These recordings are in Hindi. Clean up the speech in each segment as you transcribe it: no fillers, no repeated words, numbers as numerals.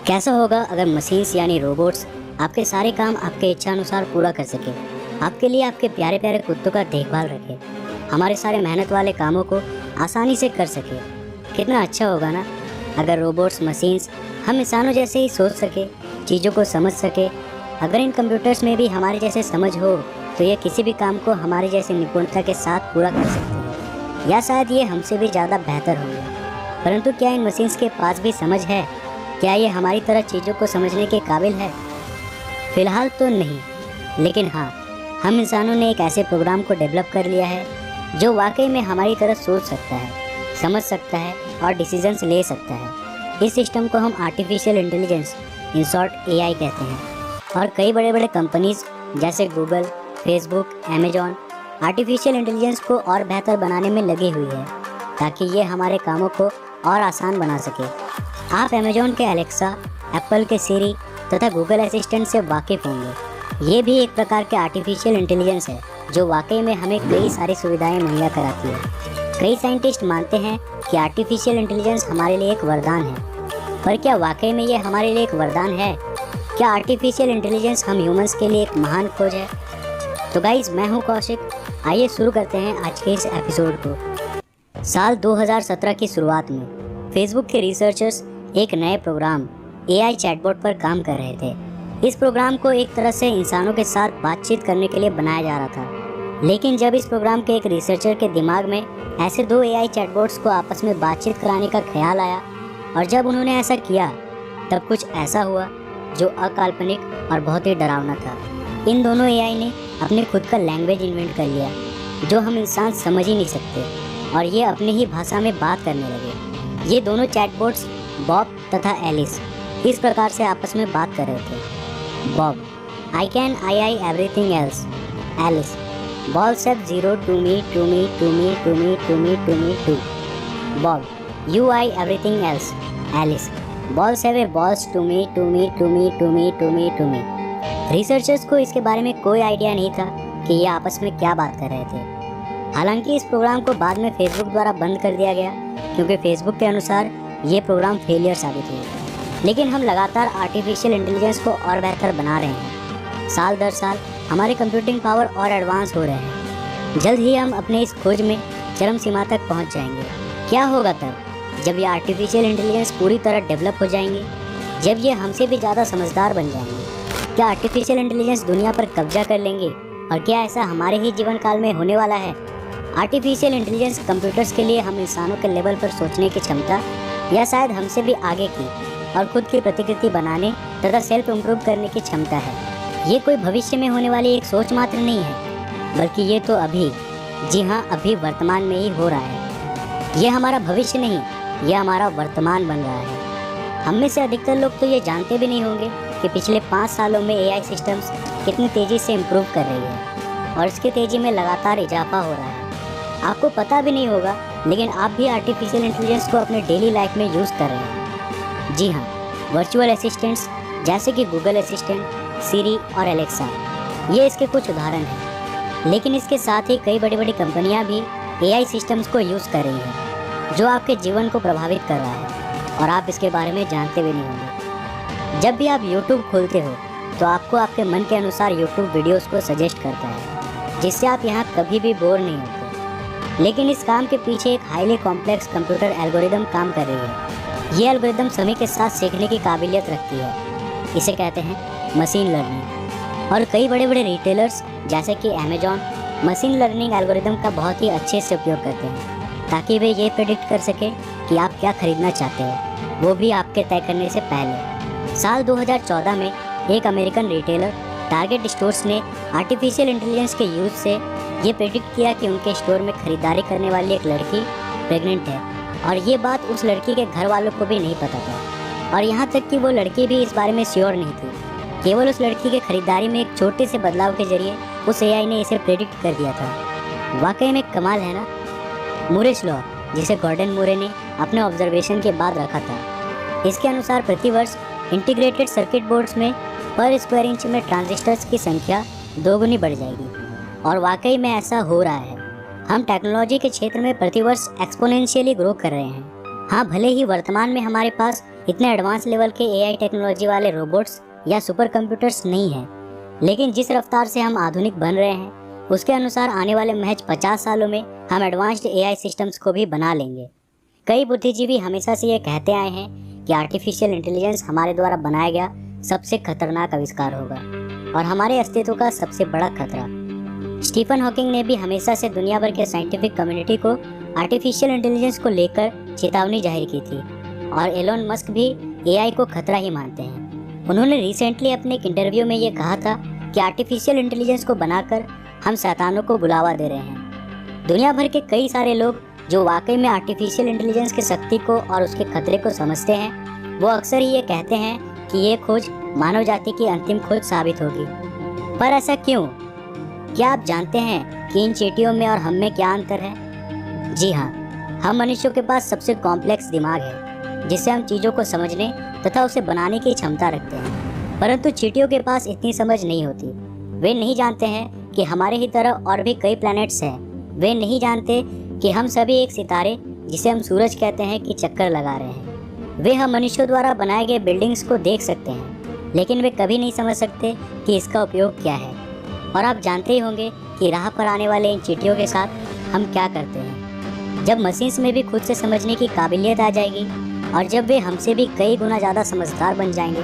कैसा होगा अगर मशीन्स यानी रोबोट्स आपके सारे काम आपके इच्छानुसार पूरा कर सके, आपके लिए आपके प्यारे प्यारे कुत्तों का देखभाल रखे, हमारे सारे मेहनत वाले कामों को आसानी से कर सके। कितना अच्छा होगा ना अगर रोबोट्स मशीन्स हम इंसानों जैसे ही सोच सके, चीज़ों को समझ सके। अगर इन कंप्यूटर्स में भी हमारे जैसे समझ हो तो ये किसी भी काम को हमारे जैसे निपुणता के साथ पूरा कर सकते हैं, या शायद ये हमसे भी ज़्यादा बेहतर होंगे। परंतु क्या इन मशीन्स के पास भी समझ है? क्या ये हमारी तरह चीज़ों को समझने के काबिल है? फिलहाल तो नहीं, लेकिन हाँ, हम इंसानों ने एक ऐसे प्रोग्राम को डेवलप कर लिया है जो वाकई में हमारी तरह सोच सकता है, समझ सकता है और डिसीजंस ले सकता है। इस सिस्टम को हम artificial intelligence, in short AI कहते हैं। और कई बड़े बड़े कंपनीज जैसे Google, Facebook, Amazon artificial intelligence को और बेहतर बनाने में लगी हुई है ताकि ये हमारे कामों को और आसान बना सके। आप अमेजॉन के एलेक्सा, एप्पल के सिरी तथा गूगल असिस्टेंट से वाकिफ़ होंगे। ये भी एक प्रकार के आर्टिफिशियल इंटेलिजेंस है जो वाकई में हमें कई सारी सुविधाएं मुहैया कराती है। कई साइंटिस्ट मानते हैं कि आर्टिफिशियल इंटेलिजेंस हमारे लिए एक वरदान है, पर क्या वाकई में ये हमारे लिए एक वरदान है? क्या आर्टिफिशियल इंटेलिजेंस हम ह्यूमंस के लिए एक महान खोज है? तो गाइज, मैं हूँ कौशिक। आइए शुरू करते हैं आज के इस एपिसोड को। साल 2017 की शुरुआत में फेसबुक के रिसर्चर्स एक नए प्रोग्राम AI चैटबॉट पर काम कर रहे थे। इस प्रोग्राम को एक तरह से इंसानों के साथ बातचीत करने के लिए बनाया जा रहा था, लेकिन जब इस प्रोग्राम के एक रिसर्चर के दिमाग में ऐसे दो AI चैटबॉट्स को आपस में बातचीत कराने का ख्याल आया और जब उन्होंने ऐसा किया तब कुछ ऐसा हुआ जो अकाल्पनिक और बहुत ही डरावना था। इन दोनों AI ने अपने खुद का लैंग्वेज इन्वेंट कर लिया जो हम इंसान समझ ही नहीं सकते, और ये अपनी ही भाषा में बात करने लगे। ये दोनों चैटबॉट्स बॉब तथा एलिस इस प्रकार से आपस में बात कर रहे थे। Bob: I can I everything else. Alice: ball have 0 to me to me to me to me to me to me to. Bob: you I everything else. Alice: ball have a balls to me to me to me to me to me to me. Researchers को इसके बारे में कोई आइडिया नहीं था कि ये आपस में क्या बात कर रहे थे। हालांकि इस प्रोग्राम को बाद में फेसबुक द्वारा बंद कर दिया गया क्योंकि फेसबुक के अनुसार ये प्रोग्राम फेलियर साबित हुआ। लेकिन हम लगातार आर्टिफिशियल इंटेलिजेंस को और बेहतर बना रहे हैं। साल दर साल हमारे कंप्यूटिंग पावर और एडवांस हो रहे हैं। जल्द ही हम अपने इस खोज में चरम सीमा तक पहुंच जाएंगे। क्या होगा तब जब ये आर्टिफिशियल इंटेलिजेंस पूरी तरह डेवलप हो जाएंगे, जब ये हमसे भी ज़्यादा समझदार बन जाएंगे? क्या आर्टिफिशियल इंटेलिजेंस दुनिया पर कब्जा कर लेंगे? और क्या ऐसा हमारे ही जीवन काल में होने वाला है? आर्टिफिशियल इंटेलिजेंस कंप्यूटर्स के लिए हम इंसानों के लेवल पर सोचने की क्षमता, या शायद हमसे भी आगे की और खुद की प्रतिकृति बनाने तथा सेल्फ इम्प्रूव करने की क्षमता है। ये कोई भविष्य में होने वाली एक सोच मात्र नहीं है, बल्कि ये तो अभी, जी हाँ, अभी वर्तमान में ही हो रहा है। ये हमारा भविष्य नहीं, यह हमारा वर्तमान बन रहा है। हम में से अधिकतर लोग तो ये जानते भी नहीं होंगे कि पिछले 5 सालों में AI सिस्टम्स कितनी तेज़ी से इम्प्रूव कर रही है और इसकी तेज़ी में लगातार इजाफा हो रहा है। आपको पता भी नहीं होगा, लेकिन आप भी आर्टिफिशियल इंटेलिजेंस को अपने डेली लाइफ में यूज़ कर रहे हैं। जी हाँ, वर्चुअल असिस्टेंट्स जैसे कि गूगल असिस्टेंट, सिरी और एलेक्सा, ये इसके कुछ उदाहरण हैं। लेकिन इसके साथ ही कई बड़ी बड़ी कंपनियाँ भी AI सिस्टम्स को यूज़ कर रही हैं जो आपके जीवन को प्रभावित कर रहा है और आप इसके बारे में जानते भी नहीं होंगे। जब भी आप YouTube खोलते हो तो आपको आपके मन के अनुसार YouTube वीडियोस को सजेस्ट करता है, जिससे आप यहाँ कभी भी बोर नहीं होते। लेकिन इस काम के पीछे एक हाईली कॉम्प्लेक्स कंप्यूटर एल्गोरिदम काम कर रही है। ये एल्गोरिदम समय के साथ सीखने की काबिलियत रखती है। इसे कहते हैं मशीन लर्निंग। और कई बड़े बड़े रिटेलर्स जैसे कि अमेजॉन मशीन लर्निंग एल्गोरिदम का बहुत ही अच्छे से उपयोग करते हैं ताकि वे ये प्रेडिक्ट कर सके कि आप क्या खरीदना चाहते हैं, वो भी आपके तय करने से पहले। साल 2014 में एक अमेरिकन रिटेलर टारगेट स्टोर्स ने आर्टिफिशियल इंटेलिजेंस के यूज़ से ये प्रेडिक्ट किया कि उनके स्टोर में खरीदारी करने वाली एक लड़की प्रेग्नेंट है, और ये बात उस लड़की के घर वालों को भी नहीं पता था, और यहाँ तक कि वो लड़की भी इस बारे में श्योर नहीं थी। केवल उस लड़की के खरीदारी में एक छोटे से बदलाव के जरिए उस AI ने इसे प्रेडिक्ट कर दिया था। वाकई में कमाल है ना। मूरेस लॉ, जिसे गॉर्डन मूरे ने अपने ऑब्जर्वेशन के बाद रखा था, इसके अनुसार प्रतिवर्ष इंटीग्रेटेड सर्किट बोर्ड्स में पर स्क्वायर इंच में ट्रांजिस्टर्स की संख्या 2 गुनी बढ़ जाएगी। और वाकई में ऐसा हो रहा है। हम टेक्नोलॉजी के क्षेत्र में प्रतिवर्ष एक्सपोनेंशियली ग्रो कर रहे हैं। हाँ, भले ही वर्तमान में हमारे पास इतने एडवांस लेवल के एआई टेक्नोलॉजी वाले रोबोट्स या सुपर कंप्यूटर्स नहीं हैं, लेकिन जिस रफ्तार से हम आधुनिक बन रहे हैं उसके अनुसार आने वाले महज 50 सालों में हम एडवांस्ड एआई सिस्टम्स को भी बना लेंगे। कई बुद्धिजीवी हमेशा से ये कहते आए हैं कि आर्टिफिशियल इंटेलिजेंस हमारे द्वारा बनाया गया सबसे खतरनाक आविष्कार होगा और हमारे अस्तित्व का सबसे बड़ा खतरा। स्टीफन हॉकिंग ने भी हमेशा से दुनिया भर के साइंटिफिक कम्युनिटी को आर्टिफिशियल इंटेलिजेंस को लेकर चेतावनी जाहिर की थी और एलोन मस्क भी एआई को खतरा ही मानते हैं। उन्होंने रिसेंटली अपने एक इंटरव्यू में ये कहा था कि आर्टिफिशियल इंटेलिजेंस को बनाकर हम शैतानों को बुलावा दे रहे हैं। दुनिया भर के कई सारे लोग जो वाकई में आर्टिफिशियल इंटेलिजेंस की शक्ति को और उसके खतरे को समझते हैं, वो अक्सर ही ये कहते हैं कि ये खोज मानव जाति की अंतिम खोज साबित होगी। पर ऐसा क्यों? क्या आप जानते हैं कि इन चींटियों में और हम में क्या अंतर है? जी हाँ, हम मनुष्यों के पास सबसे कॉम्प्लेक्स दिमाग है जिससे हम चीज़ों को समझने तथा उसे बनाने की क्षमता रखते हैं, परंतु चींटियों के पास इतनी समझ नहीं होती। वे नहीं जानते हैं कि हमारे ही तरह और भी कई प्लैनेट्स हैं। वे नहीं जानते कि हम सभी एक सितारे जिसे हम सूरज कहते हैं कि चक्कर लगा रहे हैं। वे हम मनुष्यों द्वारा बनाए गए बिल्डिंग्स को देख सकते हैं, लेकिन वे कभी नहीं समझ सकते कि इसका उपयोग क्या है। और आप जानते ही होंगे कि राह पर आने वाले इन चींटियों के साथ हम क्या करते हैं। जब मशीन्स में भी खुद से समझने की काबिलियत आ जाएगी और जब वे हमसे भी कई गुना ज़्यादा समझदार बन जाएंगे,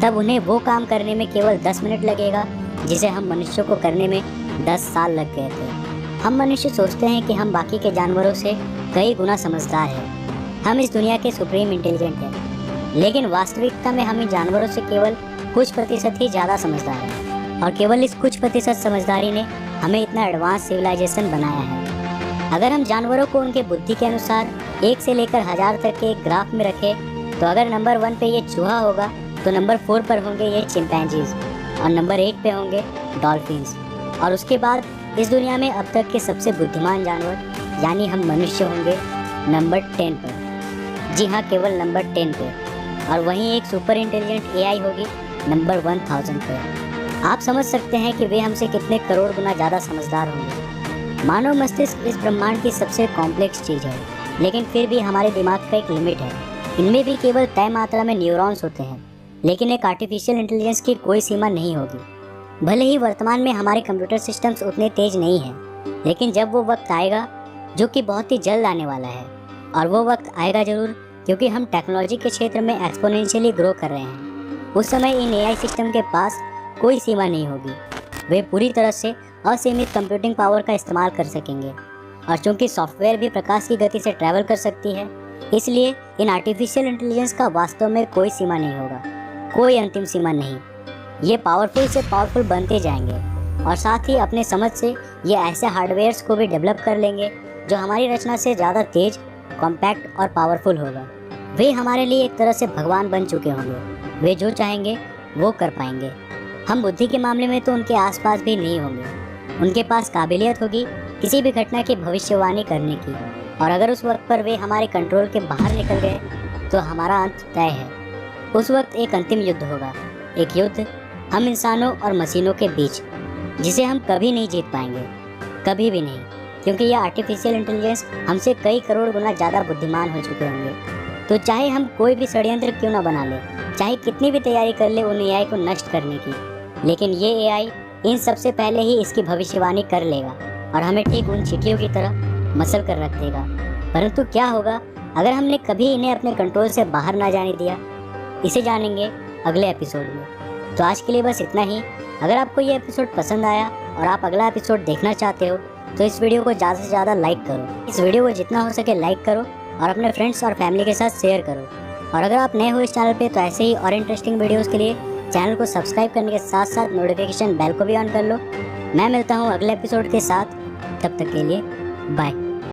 तब उन्हें वो काम करने में केवल 10 मिनट लगेगा जिसे हम मनुष्यों को करने में 10 साल लग गए थे। हम मनुष्य सोचते हैं कि हम बाकी के जानवरों से कई गुना समझदार हैं, हम इस दुनिया के सुप्रीम इंटेलिजेंट हैं, लेकिन वास्तविकता में हम इन जानवरों से केवल कुछ प्रतिशत ही ज़्यादा समझदार हैं और केवल इस कुछ प्रतिशत समझदारी ने हमें इतना एडवांस सिविलाइजेशन बनाया है। अगर हम जानवरों को उनके बुद्धि के अनुसार 1 से लेकर 1000 तक के एक ग्राफ में रखें, तो अगर नंबर 1 पे ये चूहा होगा तो नंबर 4 पर होंगे ये चिंपैंजीज और नंबर 8 पे होंगे डॉल्फिन्स, और उसके बाद इस दुनिया में अब तक के सबसे बुद्धिमान जानवर यानी हम मनुष्य होंगे नंबर 10 पर। जी हाँ, केवल नंबर 10 पे। और वहीं एक सुपर इंटेलिजेंट एआई होगी नंबर 1000 पर। आप समझ सकते हैं कि वे हमसे कितने करोड़ गुना ज़्यादा समझदार होंगे। मानव मस्तिष्क इस ब्रह्मांड की सबसे कॉम्प्लेक्स चीज़ है, लेकिन फिर भी हमारे दिमाग का एक लिमिट है। इनमें भी केवल तय मात्रा में न्यूरॉन्स होते हैं, लेकिन एक आर्टिफिशियल इंटेलिजेंस की कोई सीमा नहीं होगी। भले ही वर्तमान में हमारे कंप्यूटर सिस्टम्स उतने तेज नहीं हैं, लेकिन जब वो वक्त आएगा, जो कि बहुत ही जल्द आने वाला है, और वो वक्त आएगा ज़रूर, क्योंकि हम टेक्नोलॉजी के क्षेत्र में एक्सपोनेंशियली ग्रो कर रहे हैं। उस समय इन एआई सिस्टम के पास कोई सीमा नहीं होगी। वे पूरी तरह से असीमित कंप्यूटिंग पावर का इस्तेमाल कर सकेंगे, और चूंकि सॉफ्टवेयर भी प्रकाश की गति से ट्रैवल कर सकती है, इसलिए इन आर्टिफिशियल इंटेलिजेंस का वास्तव में कोई सीमा नहीं होगा, कोई अंतिम सीमा नहीं। ये पावरफुल से पावरफुल बनते जाएंगे और साथ ही अपने समझ से ये ऐसे हार्डवेयर्स को भी डेवलप कर लेंगे जो हमारी रचना से ज़्यादा तेज, कॉम्पैक्ट और पावरफुल होगा। वे हमारे लिए एक तरह से भगवान बन चुके होंगे। वे जो चाहेंगे वो कर पाएंगे। हम बुद्धि के मामले में तो उनके आसपास भी नहीं होंगे। उनके पास काबिलियत होगी किसी भी घटना की भविष्यवाणी करने की, और अगर उस वक्त पर वे हमारे कंट्रोल के बाहर निकल गए तो हमारा अंत तय है। उस वक्त एक अंतिम युद्ध होगा, एक युद्ध हम इंसानों और मशीनों के बीच, जिसे हम कभी नहीं जीत पाएंगे, कभी भी नहीं, क्योंकि यह आर्टिफिशियल इंटेलिजेंस हमसे कई करोड़ गुना ज़्यादा बुद्धिमान हो चुके होंगे। तो चाहे हम कोई भी षड्यंत्र क्यों ना बना ले, चाहे कितनी भी तैयारी कर ले उन एआई को नष्ट करने की, लेकिन ये एआई इन सबसे पहले ही इसकी भविष्यवाणी कर लेगा और हमें ठीक उन चींटियों की तरह मसल कर रख देगा। परंतु क्या होगा अगर हमने कभी इन्हें अपने कंट्रोल से बाहर ना जाने दिया? इसे जानेंगे अगले एपिसोड में। तो आज के लिए बस इतना ही। अगर आपको ये एपिसोड पसंद आया और आप अगला एपिसोड देखना चाहते हो तो इस वीडियो को ज़्यादा से ज़्यादा लाइक करो। इस वीडियो को जितना हो सके लाइक करो और अपने फ्रेंड्स और फैमिली के साथ शेयर करो। और अगर आप नए हो इस चैनल पे तो ऐसे ही और इंटरेस्टिंग वीडियोस के लिए चैनल को सब्सक्राइब करने के साथ साथ नोटिफिकेशन बेल को भी ऑन कर लो। मैं मिलता हूँ अगले एपिसोड के साथ, तब तक के लिए बाय।